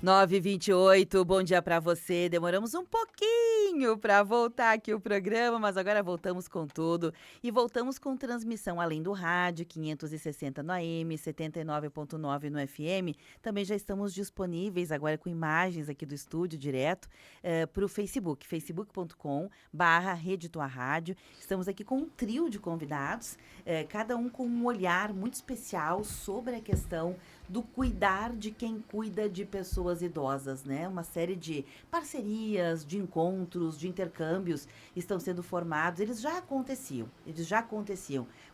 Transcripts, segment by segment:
9h28, bom dia para você. Demoramos um pouquinho para voltar aqui o programa, mas agora voltamos com tudo. E voltamos com transmissão além do rádio, 560 no AM, 79.9 no FM. Também já estamos disponíveis agora com imagens aqui do estúdio direto para o Facebook, facebook.com/Rede Tua Rádio. Estamos aqui com um trio de convidados, cada um com um olhar muito especial sobre a questão do cuidar de quem cuida de pessoas idosas, né? Uma série de parcerias, de encontros, de intercâmbios estão sendo formados. Eles já aconteciam.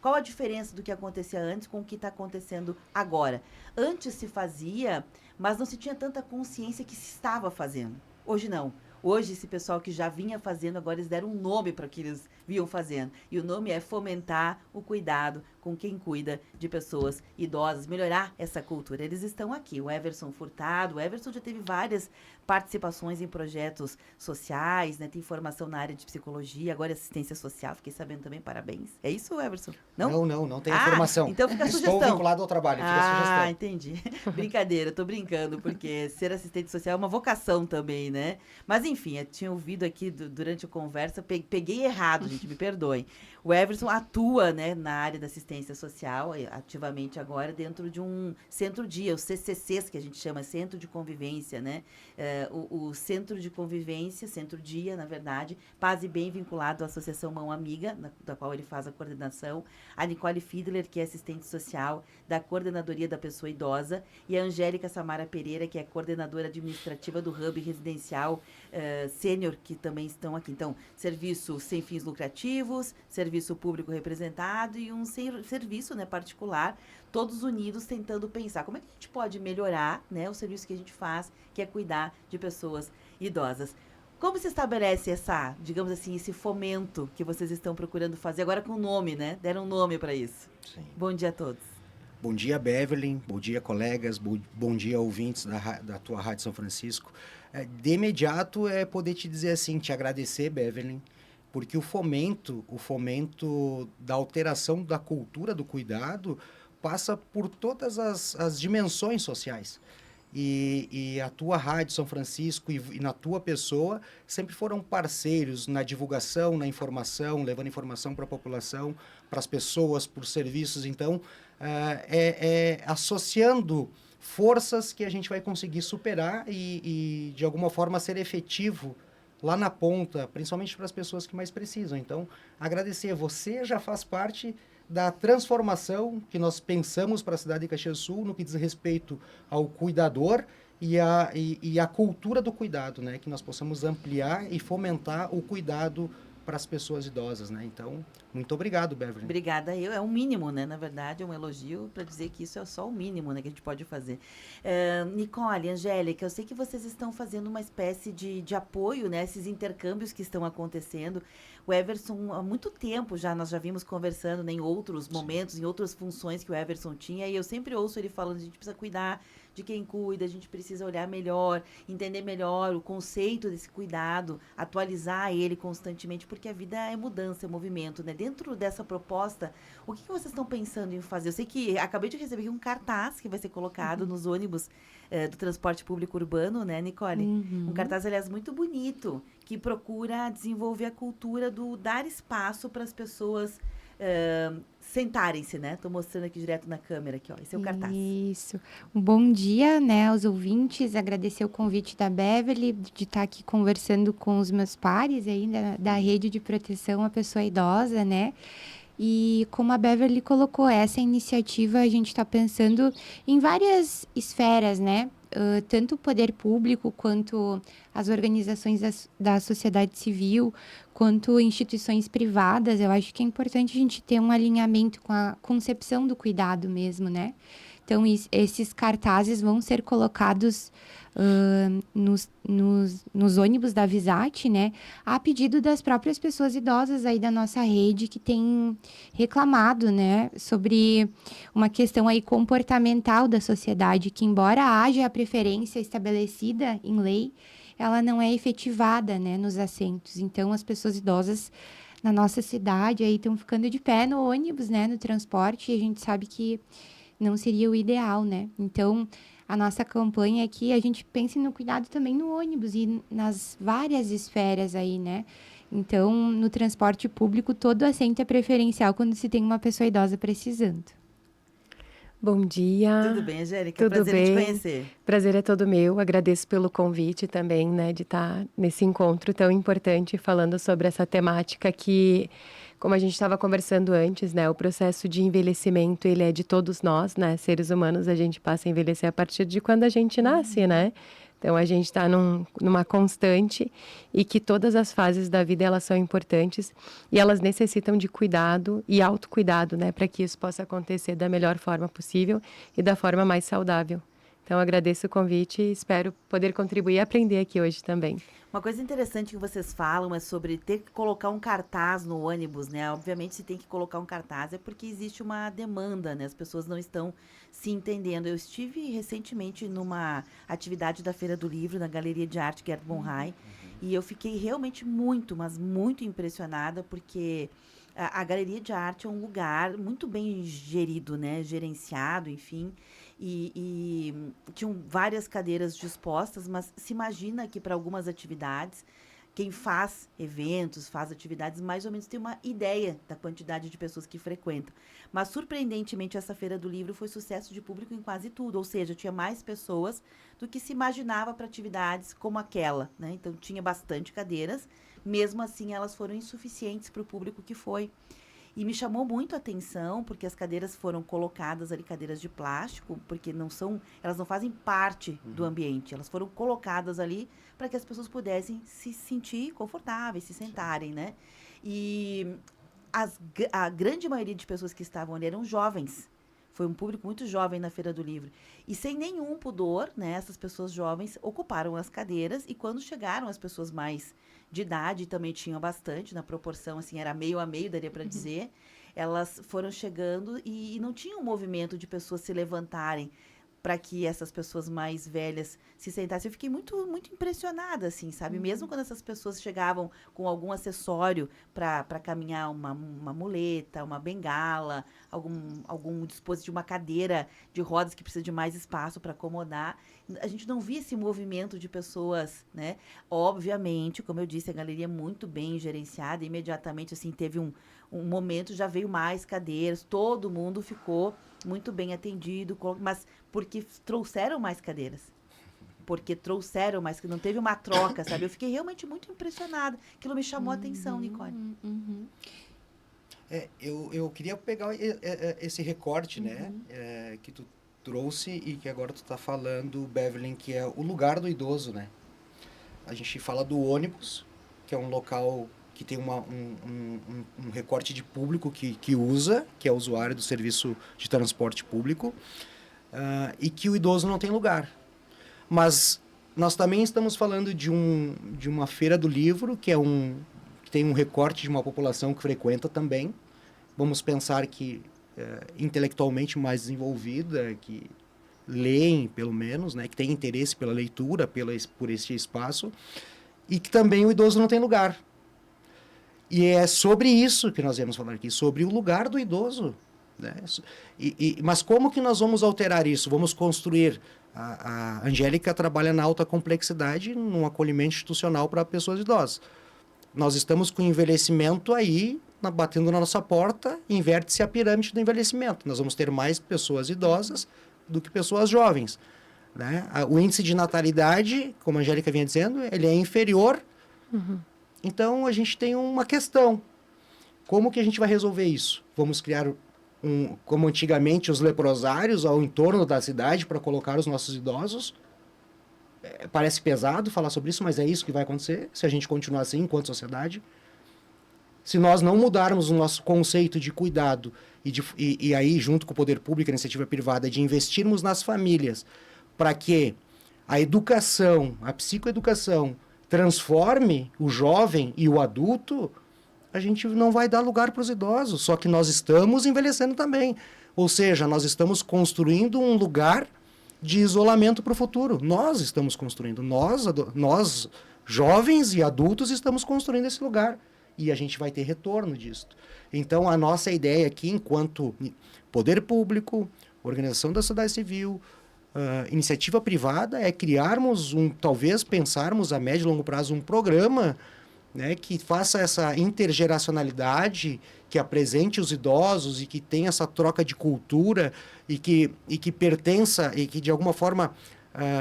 Qual a diferença do que acontecia antes com o que está acontecendo agora? Antes se fazia, mas não se tinha tanta consciência que se estava fazendo. Hoje não. Hoje, esse pessoal que já vinha fazendo, agora eles deram um nome para o que eles vinham fazendo. E o nome é fomentar o cuidado com quem cuida de pessoas idosas, melhorar essa cultura. Eles estão aqui, o Everson Furtado. O Everson já teve várias participações em projetos sociais, né? Tem formação na área de psicologia, agora assistência social. Fiquei sabendo também, parabéns. É isso, Everson? Não tenho formação. Então fica a Estou sugestão. vinculado ao trabalho, fica a sugestão. Entendi. Brincadeira, tô brincando, porque ser assistente social é uma vocação também, né? Mas enfim, eu tinha ouvido aqui durante a conversa, peguei errado, gente, me perdoem. O Everson atua, né, na área da assistência social, ativamente agora, dentro de um centro-dia, os CCCs, que a gente chama Centro de Convivência, né? O Centro de Convivência, Centro-Dia, na verdade, Paz e Bem, vinculado à Associação Mão Amiga, da qual ele faz a coordenação, a Nicole Fiedler, que é assistente social da Coordenadoria da Pessoa Idosa, e a Angélica Samara Pereira, que é coordenadora administrativa do Hub Residencial Sênior, que também estão aqui. Então, serviço sem fins lucrativos, serviço público representado e um serviço, né, particular, todos unidos tentando pensar como é que a gente pode melhorar, né, o serviço que a gente faz, que é cuidar de pessoas idosas. Como se estabelece digamos assim, esse fomento que vocês estão procurando fazer agora com nome, né? Deram um nome para isso. Sim. Bom dia a todos. Bom dia, Beverly. Bom dia, colegas. Bom dia, ouvintes da tua Rádio São Francisco. De imediato, poder te dizer assim, te agradecer, Beverly, porque o fomento da alteração da cultura do cuidado passa por todas as dimensões sociais. E a tua Rádio São Francisco e na tua pessoa sempre foram parceiros na divulgação, na informação, levando informação para a população, para as pessoas, por serviços. Então, associando forças que a gente vai conseguir superar e de alguma forma, ser efetivo lá na ponta, principalmente para as pessoas que mais precisam. Então, agradecer. Você já faz parte da transformação que nós pensamos para a cidade de Caxias do Sul no que diz respeito ao cuidador e a cultura do cuidado, né? Que nós possamos ampliar e fomentar o cuidado para as pessoas idosas, né? Então, muito obrigado, Beverly. Obrigada. É um mínimo, né? Na verdade, é um elogio para dizer que isso é só o mínimo, né, que a gente pode fazer. Nicole, Angélica, eu sei que vocês estão fazendo uma espécie de apoio, né? Esses intercâmbios que estão acontecendo. O Everson, há muito tempo já, nós já vimos conversando, né, em outros momentos, em outras funções que o Everson tinha, e eu sempre ouço ele falando, a gente precisa cuidar de quem cuida, a gente precisa olhar melhor, entender melhor o conceito desse cuidado, atualizar ele constantemente, porque a vida é mudança, é movimento, né? Dentro dessa proposta, o que vocês estão pensando em fazer? Eu sei que acabei de receber um cartaz que vai ser colocado nos ônibus do transporte público urbano, né, Nicole? Um cartaz, aliás, muito bonito, que procura desenvolver a cultura do dar espaço para as pessoas sentarem-se, né? Estou mostrando aqui direto na câmera, aqui, ó. Esse é o cartaz. Isso. Um bom dia, né, aos ouvintes. Agradecer o convite da Beverly de estar aqui conversando com os meus pares aí da Rede de Proteção à Pessoa Idosa, né? E como a Beverly colocou, essa iniciativa a gente está pensando em várias esferas, né? Tanto o poder público, quanto as organizações da sociedade civil, quanto instituições privadas. Eu acho que é importante a gente ter um alinhamento com a concepção do cuidado mesmo, né? Então, esses cartazes vão ser colocados nos ônibus da Visat, né? A pedido das próprias pessoas idosas aí da nossa rede que têm reclamado, né? Sobre uma questão aí comportamental da sociedade, que embora haja a preferência estabelecida em lei, ela não é efetivada, né? Nos assentos. Então, as pessoas idosas na nossa cidade aí estão ficando de pé no ônibus, né? No transporte, e a gente sabe que não seria o ideal, né? Então, a nossa campanha é que a gente pense no cuidado também no ônibus e nas várias esferas aí, né? Então, no transporte público, todo assento é preferencial quando se tem uma pessoa idosa precisando. Bom dia. Tudo bem, Angélica? Tudo Prazer em te bem? conhecer. Prazer é todo meu. Agradeço pelo convite também, né, de estar nesse encontro tão importante falando sobre essa temática que, como a gente estava conversando antes, né, o processo de envelhecimento, ele é de todos nós, né, seres humanos, a gente passa a envelhecer a partir de quando a gente nasce, né? Então, a gente está numa constante e que todas as fases da vida, elas são importantes e elas necessitam de cuidado e autocuidado, né, para que isso possa acontecer da melhor forma possível e da forma mais saudável. Então, agradeço o convite e espero poder contribuir e aprender aqui hoje também. Uma coisa interessante que vocês falam é sobre ter que colocar um cartaz no ônibus, né? Obviamente, se tem que colocar um cartaz é porque existe uma demanda, né? As pessoas não estão se entendendo. Eu estive recentemente numa atividade da Feira do Livro, na Galeria de Arte Gerd Bonhai, e eu fiquei realmente muito, mas muito impressionada, porque a Galeria de Arte é um lugar muito bem gerido, né? Gerenciado, enfim. E tinham várias cadeiras dispostas, mas se imagina que para algumas atividades, quem faz eventos, faz atividades, mais ou menos tem uma ideia da quantidade de pessoas que frequentam. Mas, surpreendentemente, essa Feira do Livro foi sucesso de público em quase tudo, ou seja, tinha mais pessoas do que se imaginava para atividades como aquela, né? Então, tinha bastante cadeiras, mesmo assim elas foram insuficientes para o público que foi. E me chamou muito a atenção, porque as cadeiras foram colocadas ali, cadeiras de plástico, porque elas não fazem parte do ambiente, elas foram colocadas ali para que as pessoas pudessem se sentir confortáveis, se sentarem, né? E a grande maioria de pessoas que estavam ali eram jovens. Foi um público muito jovem na Feira do Livro. E sem nenhum pudor, né, essas pessoas jovens ocuparam as cadeiras, e quando chegaram as pessoas mais de idade, também tinham bastante, na proporção, assim, era meio a meio, daria para dizer, elas foram chegando e não tinha um movimento de pessoas se levantarem para que essas pessoas mais velhas se sentassem. Eu fiquei muito, muito impressionada, assim, sabe? Mesmo quando essas pessoas chegavam com algum acessório para caminhar, uma muleta, uma bengala, algum dispositivo, uma cadeira de rodas que precisa de mais espaço para acomodar, a gente não via esse movimento de pessoas, né? Obviamente, como eu disse, a galeria é muito bem gerenciada, imediatamente, assim, teve um momento, já veio mais cadeiras, todo mundo ficou muito bem atendido, mas porque trouxeram mais cadeiras. Porque trouxeram mais, que não teve uma troca, sabe? Eu fiquei realmente muito impressionada. Aquilo me chamou a atenção, Nicole. Eu queria pegar esse recorte, né, que tu trouxe e que agora tu tá falando, Beverly, que é o lugar do idoso, né? A gente fala do ônibus, que é um local que tem um recorte de público que usa, que é usuário do serviço de transporte público, e que o idoso não tem lugar. Mas nós também estamos falando de uma feira do livro, que tem um recorte de uma população que frequenta também. Vamos pensar que intelectualmente mais desenvolvida, que leem, pelo menos, né, que tem interesse pela leitura, por esse espaço, e que também o idoso não tem lugar. E é sobre isso que nós vamos falar aqui, sobre o lugar do idoso, né? Mas como que nós vamos alterar isso? Vamos construir... A Angélica trabalha na alta complexidade, num acolhimento institucional para pessoas idosas. Nós estamos com o envelhecimento aí, batendo na nossa porta, inverte-se a pirâmide do envelhecimento. Nós vamos ter mais pessoas idosas do que pessoas jovens, né? O índice de natalidade, como a Angélica vinha dizendo, ele é inferior. Então, a gente tem uma questão. Como que a gente vai resolver isso? Vamos criar, como antigamente, os leprosários ao entorno da cidade para colocar os nossos idosos? Parece pesado falar sobre isso, mas é isso que vai acontecer se a gente continuar assim enquanto sociedade. Se nós não mudarmos o nosso conceito de cuidado e aí, junto com o poder público e a iniciativa privada, de investirmos nas famílias para que a educação, a psicoeducação, transforme o jovem e o adulto, a gente não vai dar lugar para os idosos. Só que nós estamos envelhecendo também. Ou seja, nós estamos construindo um lugar de isolamento para o futuro. Nós estamos construindo. Nós, jovens e adultos, estamos construindo esse lugar. E a gente vai ter retorno disso. Então, a nossa ideia aqui, enquanto poder público, organização da sociedade civil, iniciativa privada é criarmos talvez pensarmos a médio e longo prazo um programa, né, que faça essa intergeracionalidade, que apresente os idosos e que tenha essa troca de cultura e que pertença e que de alguma forma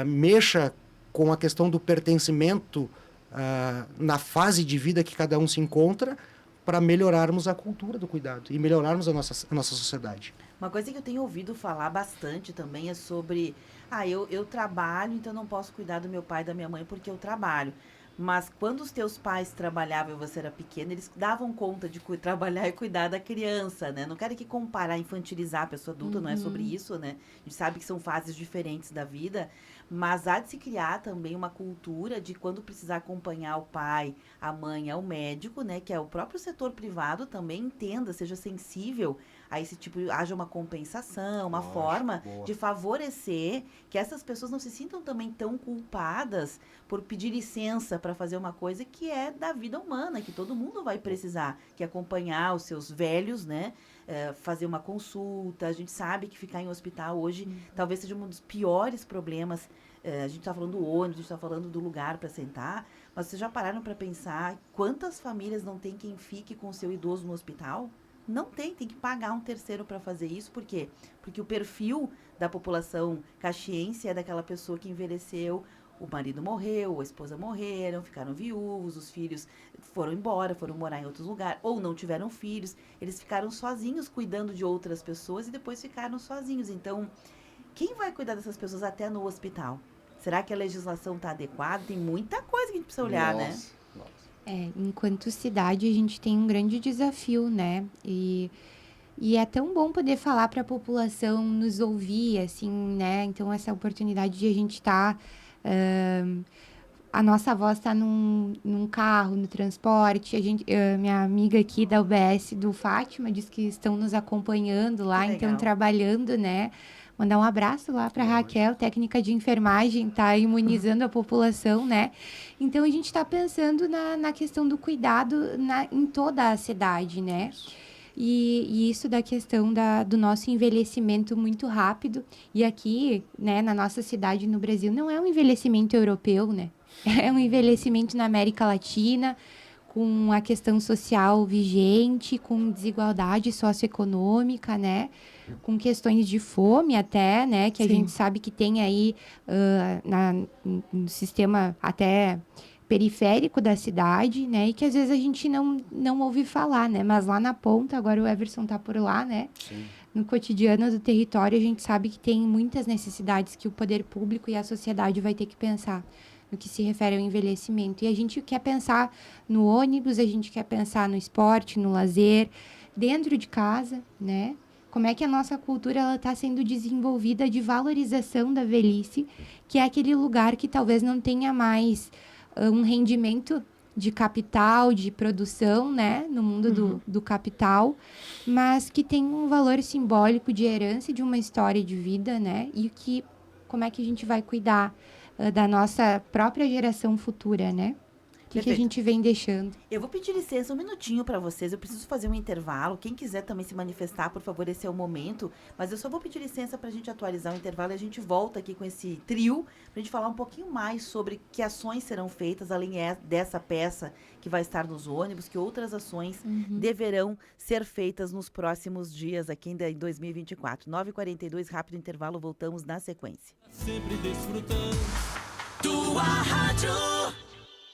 mexa com a questão do pertencimento na fase de vida que cada um se encontra, para melhorarmos a cultura do cuidado e melhorarmos a nossa sociedade. Uma coisa que eu tenho ouvido falar bastante também é sobre... eu trabalho, então não posso cuidar do meu pai e da minha mãe porque eu trabalho. Mas quando os teus pais trabalhavam e você era pequeno, eles davam conta de trabalhar e cuidar da criança, né? Não quero aqui comparar, infantilizar a pessoa adulta, não é sobre isso, né? A gente sabe que são fases diferentes da vida, mas há de se criar também uma cultura de quando precisar acompanhar o pai, a mãe, ao médico, né? Que é o próprio setor privado também entenda, seja sensível a esse tipo, haja uma compensação, uma forma de favorecer que essas pessoas não se sintam também tão culpadas por pedir licença para fazer uma coisa que é da vida humana, que todo mundo vai precisar, que é acompanhar os seus velhos, né? Fazer uma consulta. A gente sabe que ficar em hospital hoje talvez seja um dos piores problemas. A gente está falando do ônibus, a gente está falando do lugar para sentar, mas vocês já pararam para pensar quantas famílias não tem quem fique com o seu idoso no hospital? Não tem que pagar um terceiro para fazer isso. Por quê? Porque o perfil da população caxiense é daquela pessoa que envelheceu, o marido morreu, a esposa morreram, ficaram viúvos, os filhos foram embora, foram morar em outros lugares, ou não tiveram filhos, eles ficaram sozinhos cuidando de outras pessoas e depois ficaram sozinhos. Então, quem vai cuidar dessas pessoas até no hospital? Será que a legislação está adequada? Tem muita coisa que a gente precisa olhar, né? Enquanto cidade, a gente tem um grande desafio, né? E é tão bom poder falar para a população nos ouvir, assim, né? Então, essa oportunidade de a gente estar... a nossa voz está num carro, no transporte. Minha amiga aqui da UBS, do Fátima, diz que estão nos acompanhando lá, então trabalhando, né? Mandar um abraço lá para a Raquel, técnica de enfermagem, tá imunizando a população, né? Então, a gente está pensando na questão do cuidado em toda a cidade, né? E isso da questão do nosso envelhecimento muito rápido. E aqui, né, na nossa cidade, no Brasil, não é um envelhecimento europeu, né? É um envelhecimento na América Latina, com a questão social vigente, com desigualdade socioeconômica, né? Com questões de fome até, né? Que a gente sabe que tem aí no sistema até periférico da cidade, né? E que às vezes a gente não ouve falar, né? Mas lá na ponta, agora o Everson tá por lá, né? Sim. No cotidiano do território, a gente sabe que tem muitas necessidades que o poder público e a sociedade vai ter que pensar no que se refere ao envelhecimento. E a gente quer pensar no ônibus, a gente quer pensar no esporte, no lazer, dentro de casa, né? Como é que a nossa cultura está sendo desenvolvida de valorização da velhice, que é aquele lugar que talvez não tenha mais um rendimento de capital, de produção, né? No mundo do capital, mas que tem um valor simbólico de herança de uma história de vida, né? E como é que a gente vai cuidar da nossa própria geração futura, né? O que a gente vem deixando. Eu vou pedir licença um minutinho para vocês. Eu preciso fazer um intervalo. Quem quiser também se manifestar, por favor, esse é o momento. Mas eu só vou pedir licença para a gente atualizar o intervalo e a gente volta aqui com esse trio para a gente falar um pouquinho mais sobre que ações serão feitas, além dessa peça que vai estar nos ônibus, que outras ações deverão ser feitas nos próximos dias aqui ainda em 2024. 9h42, rápido intervalo, voltamos na sequência. Sempre desfrutando tua rádio.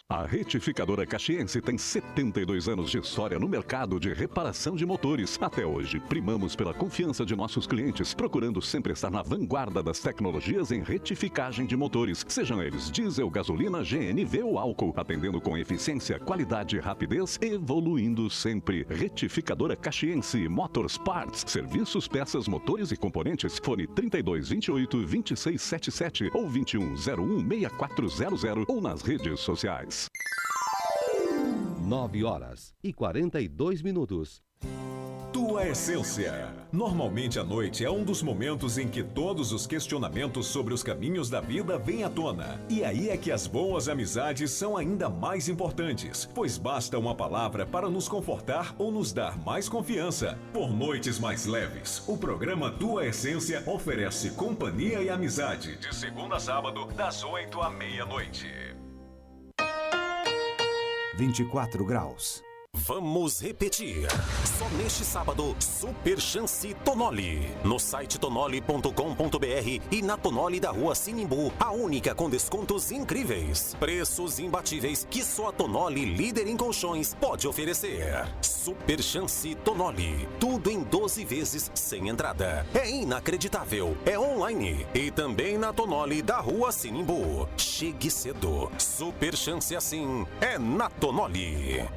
A Retificadora Caxiense tem 72 anos de história no mercado de reparação de motores. Até hoje, primamos pela confiança de nossos clientes, procurando sempre estar na vanguarda das tecnologias em retificagem de motores, sejam eles diesel, gasolina, GNV ou álcool, atendendo com eficiência, qualidade e rapidez, evoluindo sempre. Retificadora Caxiense, Motors Parts, serviços, peças, motores e componentes. Fone 3228-2677 ou 2101-6400 ou nas redes sociais. 9h42. Tua Essência. Normalmente à noite é um dos momentos em que todos os questionamentos sobre os caminhos da vida vêm à tona. E aí é que as boas amizades são ainda mais importantes, pois basta uma palavra para nos confortar ou nos dar mais confiança. Por noites mais leves, o programa Tua Essência oferece companhia e amizade de segunda a sábado, das 8 à meia-noite. 24 graus. Vamos repetir. Só neste sábado, Super Chance Tonoli. No site tonoli.com.br e na Tonoli da Rua Sinimbu, a única com descontos incríveis. Preços imbatíveis que só a Tonoli, líder em colchões, pode oferecer. Super Chance Tonoli. Tudo em 12 vezes sem entrada. É inacreditável. É online. E também na Tonoli da Rua Sinimbu. Chegue cedo. Super Chance assim é na Tonoli.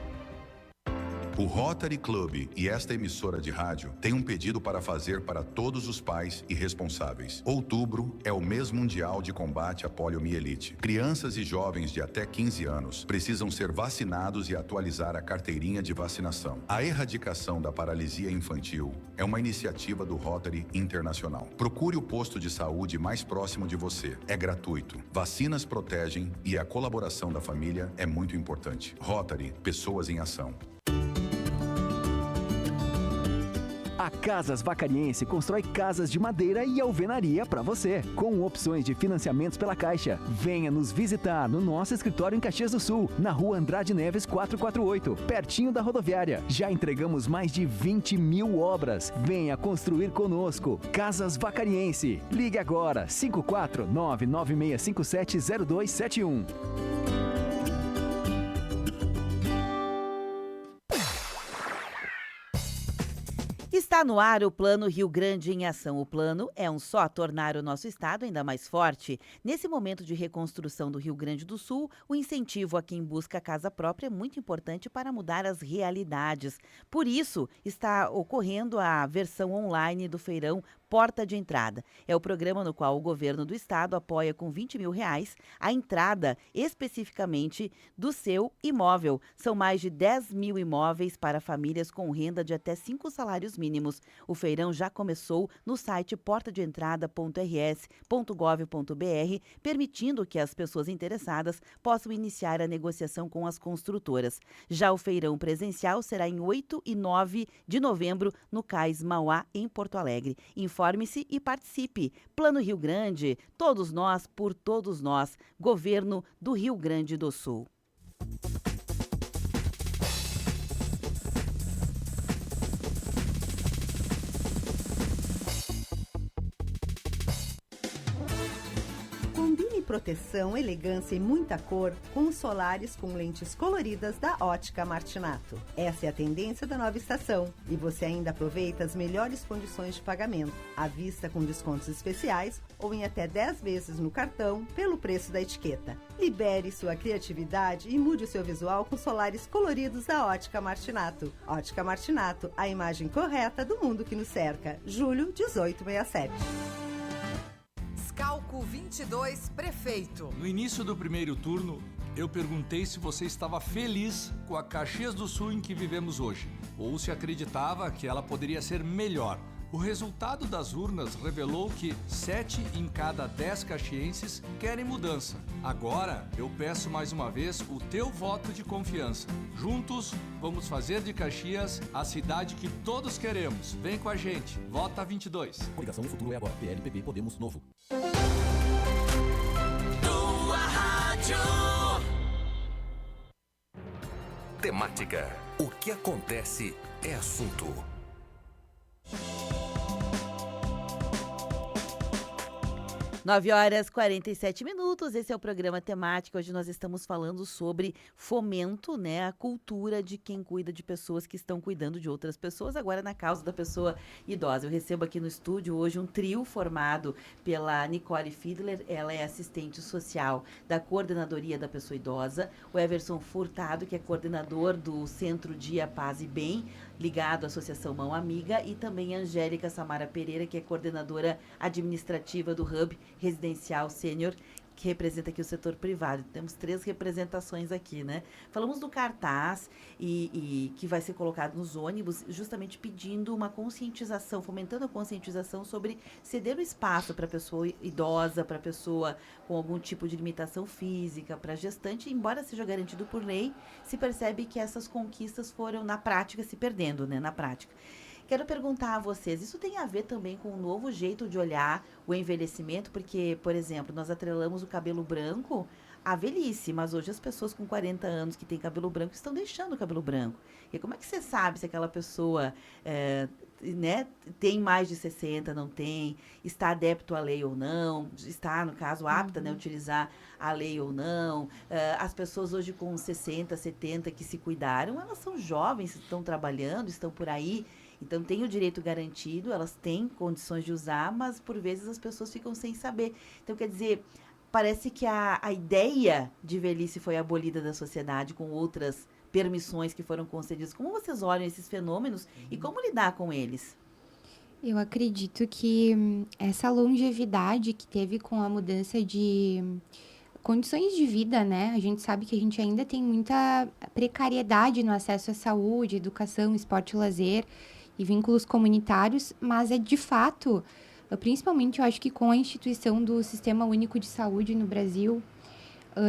O Rotary Club e esta emissora de rádio têm um pedido para fazer para todos os pais e responsáveis. Outubro é o mês mundial de combate à poliomielite. Crianças e jovens de até 15 anos precisam ser vacinados e atualizar a carteirinha de vacinação. A erradicação da paralisia infantil é uma iniciativa do Rotary Internacional. Procure o posto de saúde mais próximo de você. É gratuito. Vacinas protegem e a colaboração da família é muito importante. Rotary, pessoas em ação. A Casas Vacariense constrói casas de madeira e alvenaria para você, com opções de financiamentos pela Caixa. Venha nos visitar no nosso escritório em Caxias do Sul, na Rua Andrade Neves 448, pertinho da rodoviária. Já entregamos mais de 20 mil obras. Venha construir conosco. Casas Vacariense. Ligue agora, 549-9657-0271. Está no ar o Plano Rio Grande em Ação. O plano é um só: tornar o nosso estado ainda mais forte. Nesse momento de reconstrução do Rio Grande do Sul, o incentivo a quem busca casa própria é muito importante para mudar as realidades. Por isso, está ocorrendo a versão online do feirão Porta de Entrada. É o programa no qual o governo do estado apoia com R$20 mil a entrada especificamente do seu imóvel. São mais de 10 mil imóveis para famílias com renda de até 5 salários mínimos. O feirão já começou no site portadeentrada.rs.gov.br, permitindo que as pessoas interessadas possam iniciar a negociação com as construtoras. Já o feirão presencial será em 8 e 9 de novembro no Cais Mauá, em Porto Alegre. Informe-se e participe. Plano Rio Grande, todos nós por todos nós. Governo do Rio Grande do Sul. Combine proteção, elegância e muita cor com os solares com lentes coloridas da Ótica Martinato. Essa é a tendência da nova estação e você ainda aproveita as melhores condições de pagamento, à vista com descontos especiais ou em até 10 vezes no cartão pelo preço da etiqueta. Libere sua criatividade e mude o seu visual com solares coloridos da Ótica Martinato. Ótica Martinato, a imagem correta do mundo que nos cerca. Julho 1867. Calco 22, prefeito. No início do primeiro turno, eu perguntei se você estava feliz com a Caxias do Sul em que vivemos hoje, ou se acreditava que ela poderia ser melhor. O resultado das urnas revelou que 7 em cada 10 caxienses querem mudança. Agora, eu peço mais uma vez o teu voto de confiança. Juntos, vamos fazer de Caxias a cidade que todos queremos. Vem com a gente. Vota 22. Coligação do Futuro é agora. PL, PP, Podemos, Novo. Tua Rádio. Temática. O que acontece é assunto. 9h47. Esse é o programa Temática. Hoje nós estamos falando sobre fomento, né? A cultura de quem cuida de pessoas que estão cuidando de outras pessoas, agora na causa da pessoa idosa. Eu recebo aqui no estúdio hoje um trio formado pela Nicole Fiedler, ela é assistente social da Coordenadoria da Pessoa Idosa, o Everson Furtado, que é coordenador do Centro Dia Paz e Bem, ligado à Associação Mão Amiga, e também a Angélica Samara Pereira, que é coordenadora administrativa do Hub Residencial Sênior que representa aqui o setor privado. Temos 3 representações aqui, né? Falamos do cartaz e que vai ser colocado nos ônibus, justamente pedindo uma conscientização, fomentando a conscientização sobre ceder o espaço para a pessoa idosa, para a pessoa com algum tipo de limitação física, para a gestante, embora seja garantido por lei, se percebe que essas conquistas foram, na prática, se perdendo, né? Na prática. Quero perguntar a vocês, isso tem a ver também com um novo jeito de olhar o envelhecimento? Porque, por exemplo, nós atrelamos o cabelo branco à velhice, mas hoje as pessoas com 40 anos que têm cabelo branco estão deixando o cabelo branco. E como é que você sabe se aquela pessoa né, tem mais de 60, não tem, está adepto à lei ou não, está, no caso, apta, né, a utilizar a lei ou não? As pessoas hoje com 60, 70 que se cuidaram, elas são jovens, estão trabalhando, estão por aí. Então, tem o direito garantido, elas têm condições de usar, mas, por vezes, as pessoas ficam sem saber. Então, quer dizer, parece que a ideia de velhice foi abolida da sociedade com outras permissões que foram concedidas. Como vocês olham esses fenômenos e como lidar com eles? Eu acredito que essa longevidade que teve com a mudança de condições de vida, né? A gente sabe que a gente ainda tem muita precariedade no acesso à saúde, educação, esporte e lazer e vínculos comunitários, mas é de fato, principalmente eu acho que com a instituição do Sistema Único de Saúde no Brasil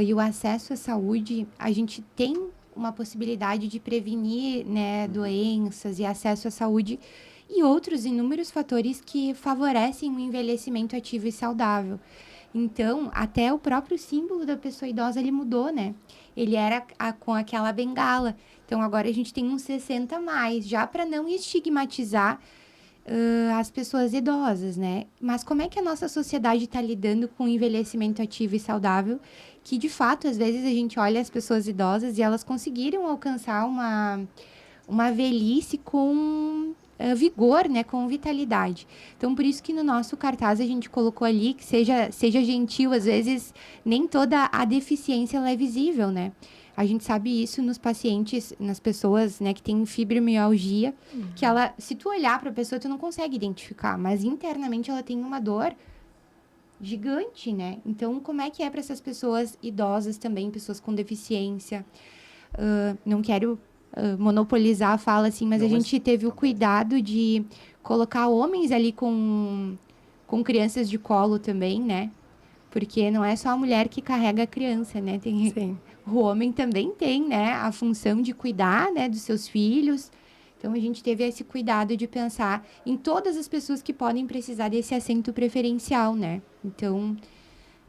e o acesso à saúde, a gente tem uma possibilidade de prevenir, né, doenças e acesso à saúde e outros inúmeros fatores que favorecem o envelhecimento ativo e saudável. Então, até o próprio símbolo da pessoa idosa, ele mudou, né? Ele era com aquela bengala. Então, agora a gente tem uns 60 a mais, já para não estigmatizar as pessoas idosas, né? Mas como é que a nossa sociedade está lidando com o envelhecimento ativo e saudável? Que, de fato, às vezes a gente olha as pessoas idosas e elas conseguiram alcançar uma velhice com vigor, né, com vitalidade. Então, por isso que no nosso cartaz a gente colocou ali que seja gentil, às vezes nem toda a deficiência ela é visível, né? A gente sabe isso nos pacientes, nas pessoas, né, que têm fibromialgia, que ela, se tu olhar para a pessoa, tu não consegue identificar, mas internamente ela tem uma dor gigante, né? Então, como é que é para essas pessoas idosas também, pessoas com deficiência? Não quero monopolizar a fala, assim, mas a gente teve o cuidado de colocar homens ali com crianças de colo também, né? Porque não é só a mulher que carrega a criança, né? O homem também tem, né, a função de cuidar, né, dos seus filhos. Então, a gente teve esse cuidado de pensar em todas as pessoas que podem precisar desse assento preferencial, né? Então,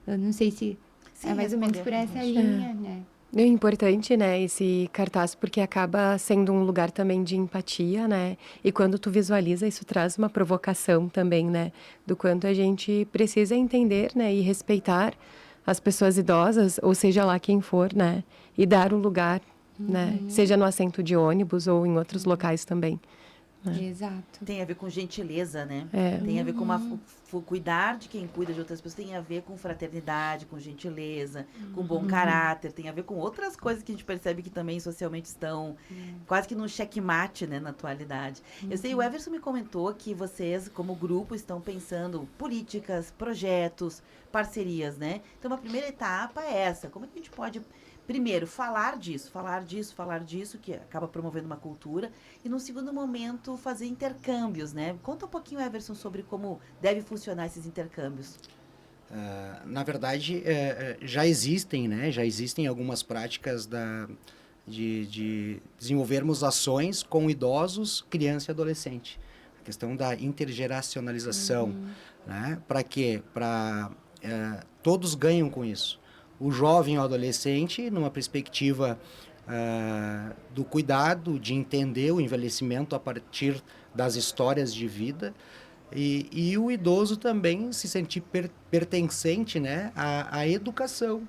eu não sei se é mais ou menos por essa linha, né? É importante, né, esse cartaz, porque acaba sendo um lugar também de empatia, né? E quando tu visualiza, isso traz uma provocação também, né? Do quanto a gente precisa entender, né, e respeitar as pessoas idosas, ou seja lá quem for, né? E dar o lugar, né? Seja no assento de ônibus ou em outros locais também. Né? Exato. Tem a ver com gentileza, né? É. Tem a ver com cuidar de quem cuida de outras pessoas, tem a ver com fraternidade, com gentileza, com bom caráter, tem a ver com outras coisas que a gente percebe que também socialmente estão quase que num checkmate, né, na atualidade. Eu sei, o Everson me comentou que vocês, como grupo, estão pensando políticas, projetos, parcerias, né? Então, a primeira etapa é essa. Como é que a gente pode... Primeiro, falar disso, que acaba promovendo uma cultura. E, no segundo momento, fazer intercâmbios, né? Conta um pouquinho, Everson, sobre como deve funcionar esses intercâmbios. Na verdade, já existem, né? Já existem algumas práticas de desenvolvermos ações com idosos, criança e adolescente. A questão da intergeracionalização, né? Para quê? Todos ganham com isso. O jovem e o adolescente, numa perspectiva do cuidado, de entender o envelhecimento a partir das histórias de vida, e o idoso também se sentir pertencente, né, à educação.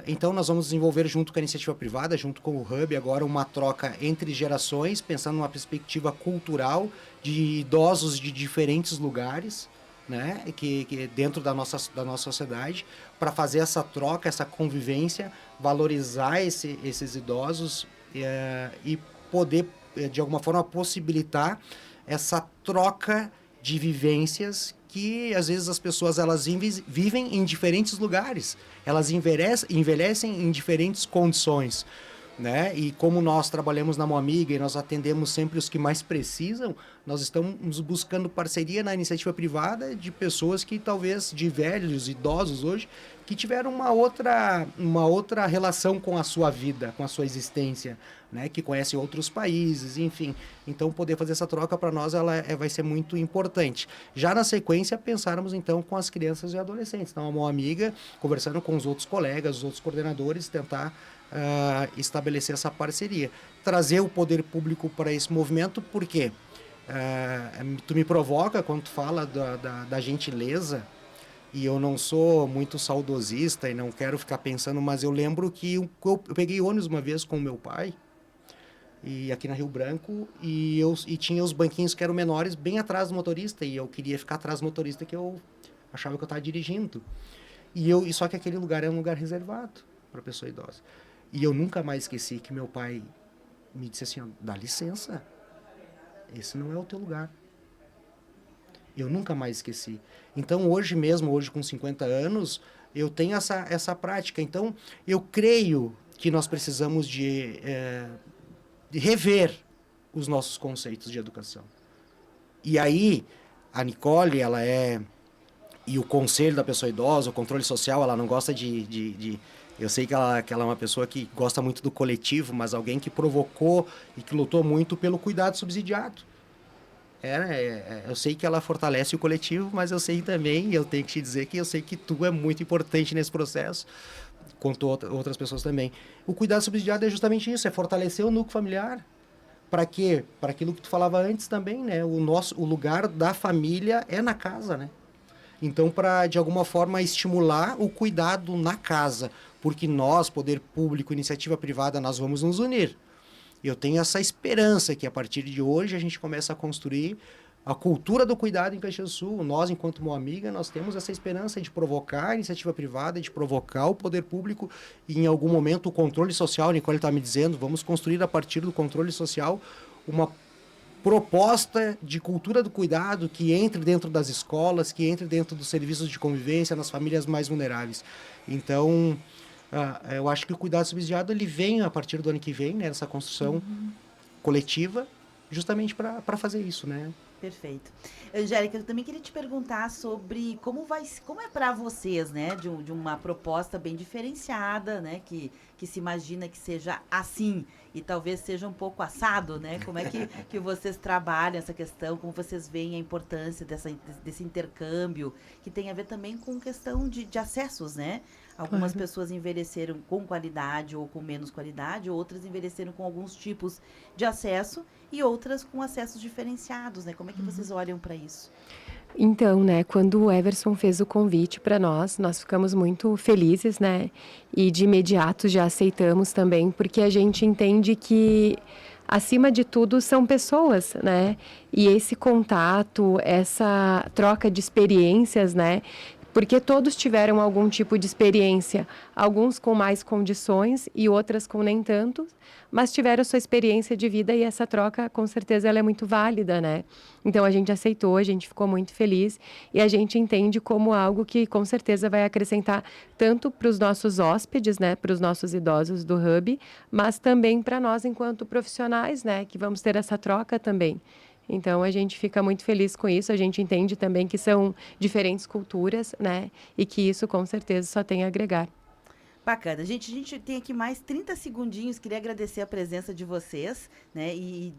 Então, nós vamos desenvolver junto com a iniciativa privada, junto com o Hub, agora uma troca entre gerações, pensando numa perspectiva cultural de idosos de diferentes lugares, né, que dentro da nossa sociedade, para fazer essa troca, essa convivência, valorizar esses idosos e poder, de alguma forma, possibilitar essa troca de vivências que às vezes as pessoas elas vivem em diferentes lugares, elas envelhecem em diferentes condições, né? E como nós trabalhamos na Mão Amiga e nós atendemos sempre os que mais precisam, nós estamos buscando parceria na iniciativa privada de pessoas que talvez, de velhos, idosos hoje, que tiveram uma outra relação com a sua vida, com a sua existência, né? Que conhecem outros países, enfim. Então, poder fazer essa troca para nós vai ser muito importante. Já na sequência, pensarmos então com as crianças e adolescentes. Então, a Mão Amiga, conversando com os outros colegas, os outros coordenadores, tentar estabelecer essa parceria. Trazer o poder público para esse movimento, porque tu me provoca quando tu fala da gentileza, e eu não sou muito saudosista e não quero ficar pensando, mas eu lembro que eu peguei ônibus uma vez com o meu pai, e aqui na Rio Branco, e tinha os banquinhos que eram menores bem atrás do motorista, e eu queria ficar atrás do motorista, que eu achava que eu estava dirigindo. Só que aquele lugar é um lugar reservado para pessoa idosa. E eu nunca mais esqueci que meu pai me disse assim, ó, dá licença, esse não é o teu lugar. Eu nunca mais esqueci. Então, hoje com 50 anos, eu tenho essa prática. Então, eu creio que nós precisamos de rever os nossos conceitos de educação. E aí, a Nicole, e o conselho da pessoa idosa, o controle social, ela não gosta eu sei que ela é uma pessoa que gosta muito do coletivo, mas alguém que provocou e que lutou muito pelo cuidado subsidiado. Eu sei que ela fortalece o coletivo, mas eu sei também, eu tenho que te dizer que eu sei que tu é muito importante nesse processo, quanto outras pessoas também. O cuidado subsidiado é justamente isso, é fortalecer o núcleo familiar. Para quê? Para aquilo que tu falava antes também, né? O lugar da família é na casa, né? Então, para, de alguma forma, estimular o cuidado na casa, porque nós, poder público, iniciativa privada, nós vamos nos unir. Eu tenho essa esperança que, a partir de hoje, a gente começa a construir a cultura do cuidado em Caxias do Sul. Nós, enquanto Mão Amiga, nós temos essa esperança de provocar a iniciativa privada, de provocar o poder público e, em algum momento, o controle social. A Nicole está me dizendo, vamos construir, a partir do controle social, uma proposta de cultura do cuidado que entre dentro das escolas, que entre dentro dos serviços de convivência, nas famílias mais vulneráveis. Então, eu acho que o cuidado subsidiado ele vem a partir do ano que vem, né, essa construção coletiva, justamente para fazer isso, né? Perfeito. Angélica, eu também queria te perguntar sobre como é para vocês, né, de uma proposta bem diferenciada, né, que se imagina que seja assim e talvez seja um pouco assado, né? Como é que vocês trabalham essa questão, como vocês veem a importância desse intercâmbio, que tem a ver também com questão de acessos, né? Algumas pessoas envelheceram com qualidade ou com menos qualidade, outras envelheceram com alguns tipos de acesso e outras com acessos diferenciados, né? Como é que vocês olham para isso? Então, né, quando o Everson fez o convite para nós ficamos muito felizes, né? E de imediato já aceitamos também, porque a gente entende que, acima de tudo, são pessoas, né? E esse contato, essa troca de experiências, né? Porque todos tiveram algum tipo de experiência, alguns com mais condições e outras com nem tanto, mas tiveram sua experiência de vida e essa troca, com certeza, ela é muito válida, né? Então, a gente aceitou, a gente ficou muito feliz e a gente entende como algo que, com certeza, vai acrescentar tanto para os nossos hóspedes, né, para os nossos idosos do Hub, mas também para nós, enquanto profissionais, né, que vamos ter essa troca também. Então, a gente fica muito feliz com isso, a gente entende também que são diferentes culturas, né? E que isso, com certeza, só tem a agregar. Bacana. Gente, a gente tem aqui mais 30 segundinhos, queria agradecer a presença de vocês, né? E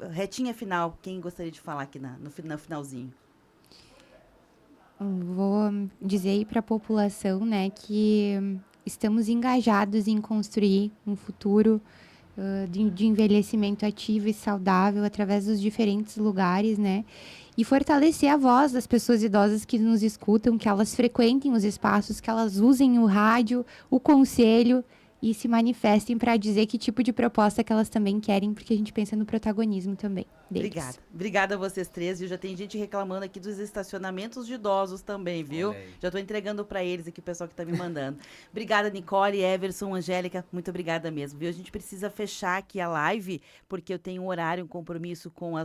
retinha final, quem gostaria de falar aqui no finalzinho? Vou dizer aí para a população, né, que estamos engajados em construir um futuro de envelhecimento ativo e saudável através dos diferentes lugares, né? E fortalecer a voz das pessoas idosas que nos escutam, que elas frequentem os espaços, que elas usem o rádio, o conselho e se manifestem para dizer que tipo de proposta que elas também querem, porque a gente pensa no protagonismo também deles. Obrigada. Obrigada a vocês três, viu? Já tem gente reclamando aqui dos estacionamentos de idosos também, viu? Já estou entregando para eles aqui, o pessoal que está me mandando. Obrigada, Nicole, Everson, Angélica, muito obrigada mesmo, viu? A gente precisa fechar aqui a live, porque eu tenho um horário, um compromisso com a